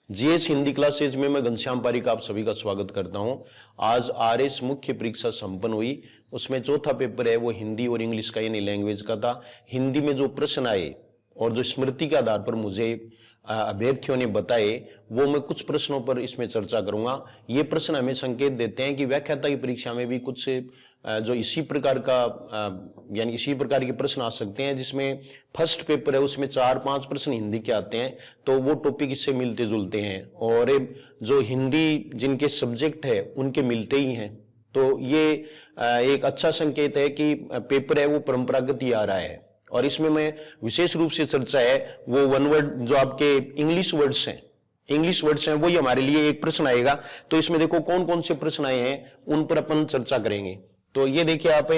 GS Hindi classes में मैं घनश्याम पारिक आप सभी का स्वागत करता हूं। आज आरएस मुख्य परीक्षा संपन्न हुई। उसमें चौथा पेपर है वो हिंदी और इंग्लिश का यानी लैंग्वेज का था। हिंदी में जो प्रश्न आए और जो स्मृति के आधार पर मुझे अभ्यर्थियों ने बताए वो मैं कुछ प्रश्नों पर इसमें चर्चा करूंगा। ये प्रश्न हमें संकेत देते हैं कि व्याख्याता की परीक्षा में भी कुछ जो इसी प्रकार का यानी इसी प्रकार के प्रश्न आ सकते हैं, जिसमें फर्स्ट पेपर है उसमें 4-5 प्रश्न हिंदी के आते हैं, तो वो टॉपिक इससे मिलते जुलते हैं और जो हिंदी जिनके सब्जेक्ट है उनके मिलते ही हैं। तो ये एक अच्छा संकेत है कि पेपर है वो परंपरागत ही आ रहा है। और इसमें मैं विशेष रूप से चर्चा है वो वन वर्ड जो आपके इंग्लिश वर्ड्स हैं वही हमारे लिए एक प्रश्न आएगा। तो इसमें देखो कौन कौन से प्रश्न आए हैं उन पर अपन चर्चा करेंगे। तो ये देखिए आप,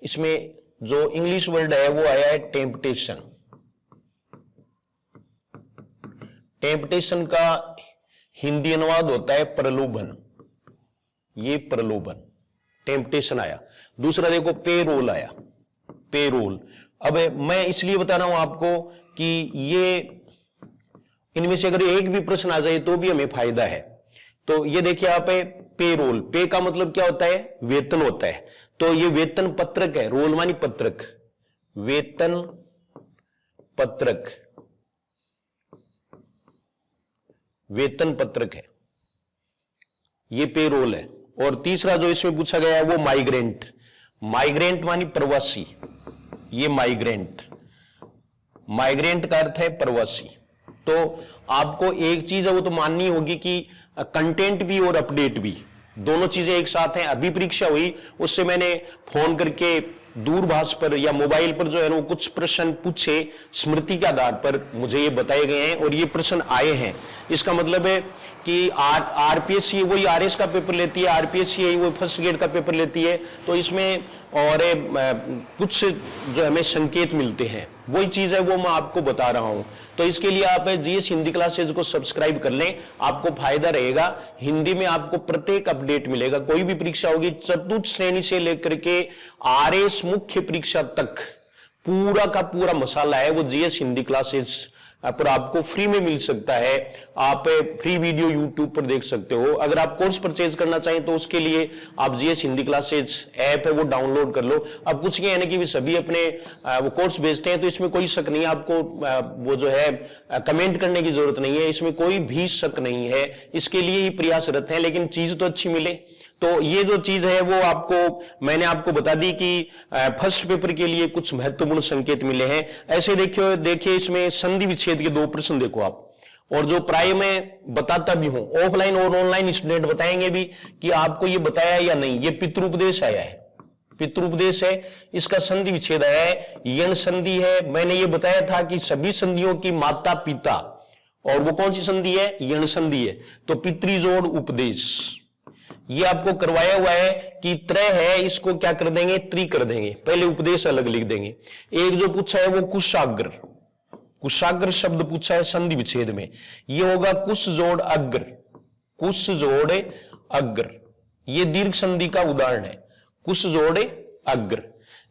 इसमें जो इंग्लिश वर्ड है वो आया है टेम्पटेशन। टेम्पटेशन का हिंदी अनुवाद होता है प्रलोभन। ये प्रलोभन टेम्पटेशन आया। दूसरा देखो पेरोल आया, पेरोल। अब मैं इसलिए बता रहा हूं आपको कि ये इनमें से अगर एक भी प्रश्न आ जाए तो भी हमें फायदा है। तो ये देखिए आप, पेरोल, पे का मतलब क्या होता है? वेतन होता है। तो ये वेतन पत्रक है, रोल मानी पत्रक, वेतन पत्रक, वेतन पत्रक है, ये पेरोल है। और तीसरा जो इसमें पूछा गया है वो माइग्रेंट। माइग्रेंट मानी प्रवासी, ये माइग्रेंट, माइग्रेंट का अर्थ है प्रवासी। तो आपको एक चीज है वो तो माननी होगी कि कंटेंट भी और अपडेट भी दोनों चीजें एक साथ हैं। अभी परीक्षा हुई, उससे मैंने फोन करके दूरभाष पर या मोबाइल पर जो है वो कुछ प्रश्न पूछे, स्मृति के आधार पर मुझे ये बताए गए हैं और ये प्रश्न आए हैं। इसका मतलब है कि आरपीएससी वही आरएस का पेपर लेती है, आरपीएससी वो फर्स्ट ग्रेड का पेपर लेती है। तो इसमें और कुछ जो हमें संकेत मिलते हैं वही चीज है वो मैं आपको बता रहा हूं। तो इसके लिए आप जीएस हिंदी क्लासेज को सब्सक्राइब कर लें, आपको फायदा रहेगा। हिंदी में आपको प्रत्येक अपडेट मिलेगा। कोई भी परीक्षा होगी चतुर्थ श्रेणी से लेकर के आरएस मुख्य परीक्षा तक पूरा का पूरा मसाला है वो जीएस हिंदी क्लासेज पर आपको फ्री में मिल सकता है। आप फ्री वीडियो यूट्यूब पर देख सकते हो। अगर आप कोर्स परचेज करना चाहें तो उसके लिए आप जीएस हिंदी क्लासेज ऐप है वो डाउनलोड कर लो। अब कुछ ये है कि भी सभी अपने वो कोर्स भेजते हैं, तो इसमें कोई शक नहीं है, आपको वो जो है कमेंट करने की जरूरत नहीं है, इसमें कोई भी शक नहीं है। इसके लिए ही प्रयासरत है, लेकिन चीज तो अच्छी मिले। तो ये जो चीज है वो आपको मैंने आपको बता दी कि फर्स्ट पेपर के लिए कुछ महत्वपूर्ण संकेत मिले हैं। ऐसे देखिए इसमें संधि विच्छेद के 2 प्रश्न देखो आप, और जो प्राय में बताता भी हूं, ऑफलाइन और ऑनलाइन स्टूडेंट बताएंगे भी कि आपको ये बताया या नहीं। ये पितृोपदेश आया है, पितृोपदेश है, इसका संधि विच्छेद आया है, यण संधि है। मैंने ये बताया था कि सभी संधियों की माता पिता, और वो कौन सी संधि है? यण संधि है। तो पितृजोड़ उपदेश ये आपको करवाया हुआ है कि त्रय है, इसको क्या कर देंगे? त्रि कर देंगे, पहले उपदेश अलग लिख देंगे। एक जो पूछा है वो कुशाग्र, कुशाग्र शब्द पूछा है संधि विच्छेद में, ये होगा कुश जोड़ अग्र, कुश जोड़ अग्र, ये दीर्घ संधि का उदाहरण है, कुश जोड़ अग्र।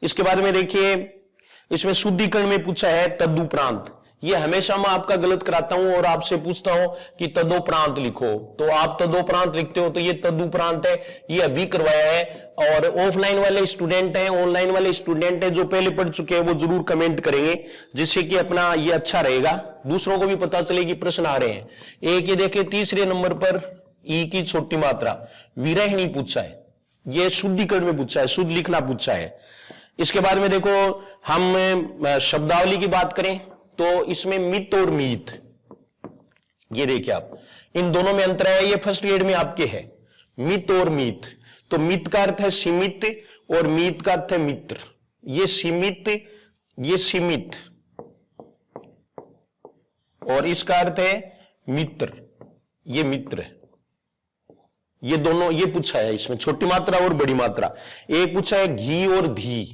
इसके बाद में देखिए इसमें शुद्धिकरण में पूछा है तदुपरांत। ये हमेशा मैं आपका गलत कराता हूं और आपसे पूछता हूं कि तदोपरांत लिखो, तो आप तदोपरांत लिखते हो, तो ये तदुपरांत है, ये अभी करवाया है। और ऑफलाइन वाले स्टूडेंट हैं, ऑनलाइन वाले स्टूडेंट हैं जो पहले पढ़ चुके हैं वो जरूर कमेंट करेंगे, जिससे कि अपना ये अच्छा रहेगा, दूसरों को भी पता चले कि प्रश्न आ रहे हैं। एक ये देखिए तीसरे नंबर पर ई की छोटी मात्रा विरहिणी पूछा है, ये शुद्धिकरण में पूछा है, शुद्ध लिखना पूछा है। इसके बाद में देखो हम शब्दावली की बात करें तो इसमें मित और मीत, ये देखिए आप, इन दोनों में अंतर है। ये फर्स्ट ग्रेड में आपके है मित और मीत। तो मित का अर्थ है सीमित और मीत का अर्थ है मित्र। ये सीमित, ये सीमित, और इसका अर्थ है मित्र, ये मित्र। ये दोनों ये पूछा है इसमें, छोटी मात्रा और बड़ी मात्रा। एक पूछा है घी और धी,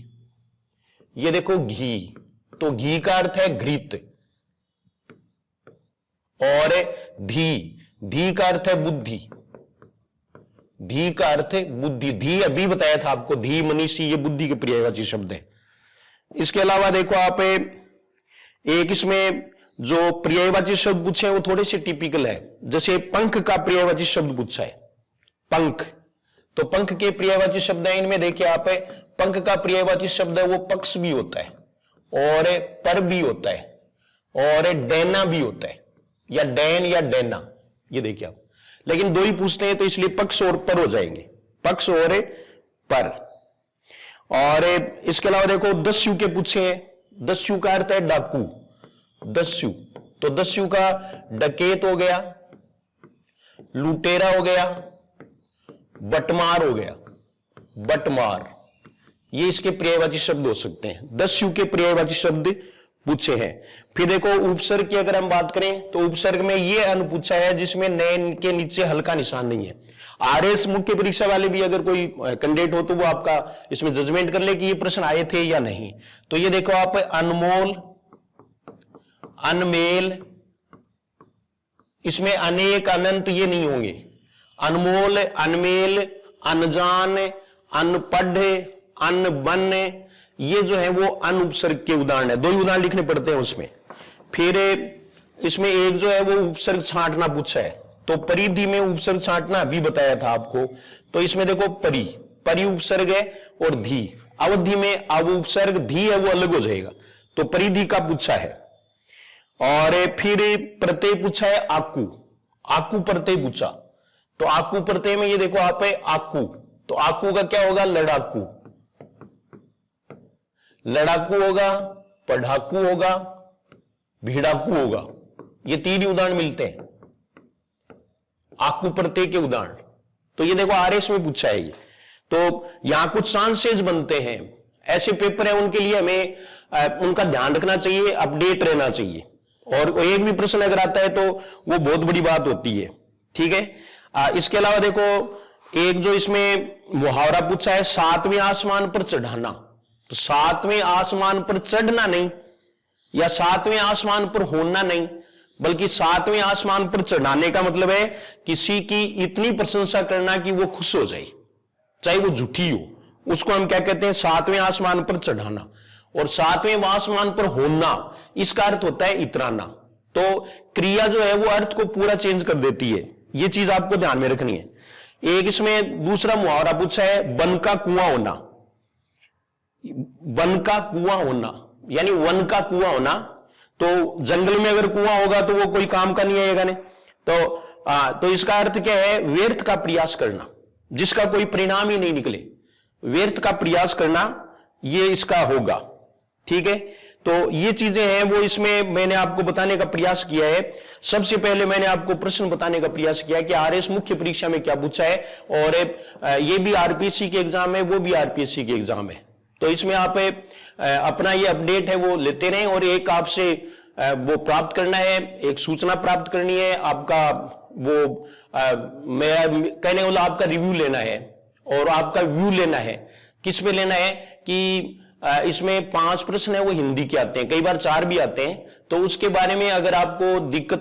ये देखो घी, तो घी का अर्थ है घृत, और धी, धी का अर्थ है बुद्धि, धी का अर्थ है बुद्धि। धी अभी बताया था आपको, धी मनीषी, ये बुद्धि के पर्यायवाची शब्द है। इसके अलावा देखो आप एक इसमें जो पर्यायवाची शब्द पूछे हैं वो थोड़े से टिपिकल है। जैसे पंख का पर्यायवाची शब्द पूछा है, पंख, तो पंख के पर्यायवाची शब्द है इनमें देखिए आप, पंख का पर्यायवाची शब्द है वो पक्ष भी होता है और पर भी होता है और डैना भी होता है, या डैन या डैना, ये देखिए आप। लेकिन दो ही पूछते हैं तो इसलिए पक्ष और पर हो जाएंगे, पक्ष और पर। और इसके अलावा देखो दस्यु के पूछे हैं, दस्यु का अर्थ है डाकू, दस्यु, तो दस्यु का डकैत हो गया, लुटेरा हो गया, बटमार हो गया, बटमार, ये इसके पर्यायवाची शब्द हो सकते हैं। दस्यु के पर्यायवाची शब्द पूछे हैं। फिर देखो उपसर्ग की अगर हम बात करें तो उपसर्ग में ये अनु पूछा है जिसमें नैन के नीचे हल्का निशान नहीं है। आरएस मुख्य परीक्षा वाले भी अगर कोई कैंडिडेट हो तो वो आपका इसमें जजमेंट कर ले कि ये प्रश्न आए थे या नहीं। तो ये देखो आप, अनमोल, अनमेल, इसमें अनेक अनंत ये नहीं होंगे। अनमोल, अनमेल, अनजान, अनपढ़, अनबन, ये जो है वो अन उपसर्ग के उदाहरण है। दो ही उदाहरण लिखने पड़ते हैं उसमें। फिर इसमें एक जो है वो उपसर्ग छांटना पूछा है, तो परिधि में उपसर्ग छांटना भी बताया था आपको। तो इसमें देखो परि, परि उपसर्ग है और धी, अवधि में अव उपसर्ग धी है वो अलग हो जाएगा, तो परिधि का पूछा है। और फिर प्रत्यय पूछा है आकू, आकू प्रत्यय पूछा, तो आकू प्रत्यय में ये देखो आप है आकू, तो आकू का क्या होगा, लड़ाकू, लड़ाकू होगा, पढ़ाकू होगा, भिड़ाकू होगा, ये तीन उदाहरण मिलते हैं आकू प्रत्यय के उदाहरण। तो ये देखो आरएस में पूछा है ये। तो यहां कुछ चांसेस बनते हैं, ऐसे पेपर है उनके लिए हमें उनका ध्यान रखना चाहिए, अपडेट रहना चाहिए, और एक भी प्रश्न अगर आता है तो वो बहुत बड़ी बात होती है, ठीक है। इसके अलावा देखो एक जो इसमें मुहावरा पूछा है, सातवें आसमान पर चढ़ाना, तो सातवें आसमान पर चढ़ना नहीं या सातवें आसमान पर होना नहीं, बल्कि सातवें आसमान पर चढ़ाने का मतलब है किसी की इतनी प्रशंसा करना कि वो खुश हो जाए, चाहे वो झूठी हो, उसको हम क्या कहते हैं, सातवें आसमान पर चढ़ाना। और सातवें आसमान पर होना, इसका अर्थ होता है इतराना। तो क्रिया जो है वो अर्थ को पूरा चेंज कर देती है, ये चीज आपको ध्यान में रखनी है। एक इसमें दूसरा मुहावरा पूछा है, वन का कुआं होना, वन का कुआं होना यानी वन का कुआं होना, तो जंगल में अगर कुआं होगा तो वो कोई काम का नहीं आएगा, नहीं तो इसका अर्थ क्या है, व्यर्थ का प्रयास करना, जिसका कोई परिणाम ही नहीं निकले, व्यर्थ का प्रयास करना, ये इसका होगा, ठीक है। तो ये चीजें हैं वो इसमें मैंने आपको बताने का प्रयास किया है। सबसे पहले मैंने आपको प्रश्न बताने का प्रयास किया कि आरएस मुख्य परीक्षा में क्या पूछा है, और ये भी आरपीएससी के एग्जाम है, वो भी आरपीएससी के एग्जाम है। तो इसमें आप अपना ये अपडेट है वो लेते रहें, और एक आपसे वो प्राप्त करना है, एक सूचना प्राप्त करनी है, आपका वो मैं कहने वाला आपका रिव्यू लेना है, और आपका व्यू लेना है। किस पे लेना है कि इसमें 5 प्रश्न है वो हिंदी के आते हैं, कई बार 4 भी आते हैं, तो उसके बारे में अगर आपको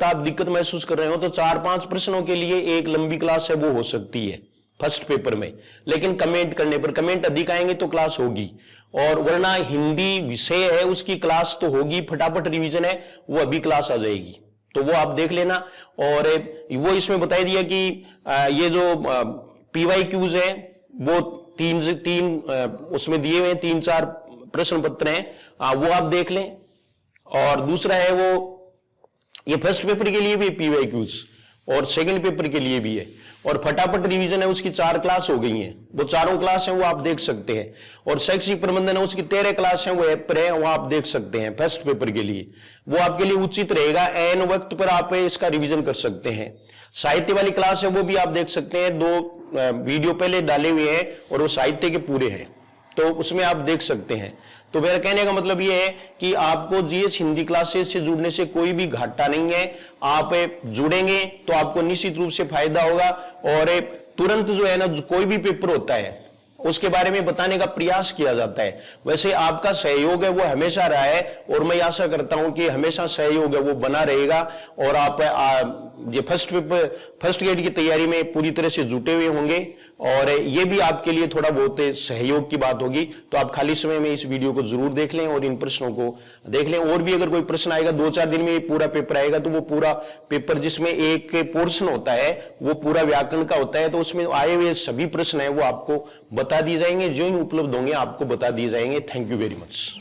आप दिक्कत महसूस कर रहे हो तो 4-5 प्रश्नों के लिए एक लंबी क्लास है वो हो सकती है फर्स्ट पेपर में, लेकिन कमेंट करने पर, कमेंट अधिक आएंगे तो क्लास होगी, और वरना हिंदी विषय है उसकी क्लास तो होगी, फटाफट रिवीजन है वो अभी क्लास आ जाएगी, तो वो आप देख लेना। और वो इसमें बता दिया कि ये जो PYQs है वो तीन उसमें दिए हुए 3-4 प्रश्न पत्र हैं, वो आप देख लें। और दूसरा है वो ये फर्स्ट पेपर के लिए भी PYQs और सेकंड पेपर के लिए भी है, और फटाफट रिवीजन है उसकी 4 क्लास हो गई हैं, वो चारों क्लास हैं वो आप देख सकते हैं। और शैक्षिक प्रबंधन है उसकी 13 क्लास हैं वो ऐप पर है, वो आप देख सकते हैं फर्स्ट पेपर के लिए, वो आपके लिए उचित रहेगा, एन वक्त पर आप इसका रिवीजन कर सकते हैं। साहित्य वाली क्लास है वो भी आप देख सकते हैं, 2 वीडियो पहले डाले हुए हैं और वो साहित्य के पूरे हैं, तो उसमें आप देख सकते हैं। तो मेरा कहने का मतलब ये है कि आपको जीएस हिंदी क्लासेस से जुड़ने से कोई भी घाटा नहीं है, आप जुड़ेंगे तो आपको निश्चित रूप से फायदा होगा, और तुरंत जो है ना कोई भी पेपर होता है उसके बारे में बताने का प्रयास किया जाता है। वैसे आपका सहयोग है वो हमेशा रहा है, और मैं आशा करता हूं कि हमेशा सहयोग है वो बना रहेगा, और आप ये फर्स्ट गेट की तैयारी में पूरी तरह से जुटे हुए होंगे और ये भी आपके लिए थोड़ा बहुत सहयोग की बात होगी, तो आप खाली समय में इस वीडियो को जरूर देख लें और इन प्रश्नों को देख लें। और भी अगर कोई प्रश्न आएगा, 2-4 दिन में ये पूरा पेपर आएगा, तो वो पूरा पेपर जिसमें एक पोर्शन होता है वो पूरा व्याकरण का होता है, तो उसमें आए हुए सभी प्रश्न है वो आपको बता दिए जाएंगे, जो ही उपलब्ध होंगे आपको बता दिए जाएंगे। Thank you very much.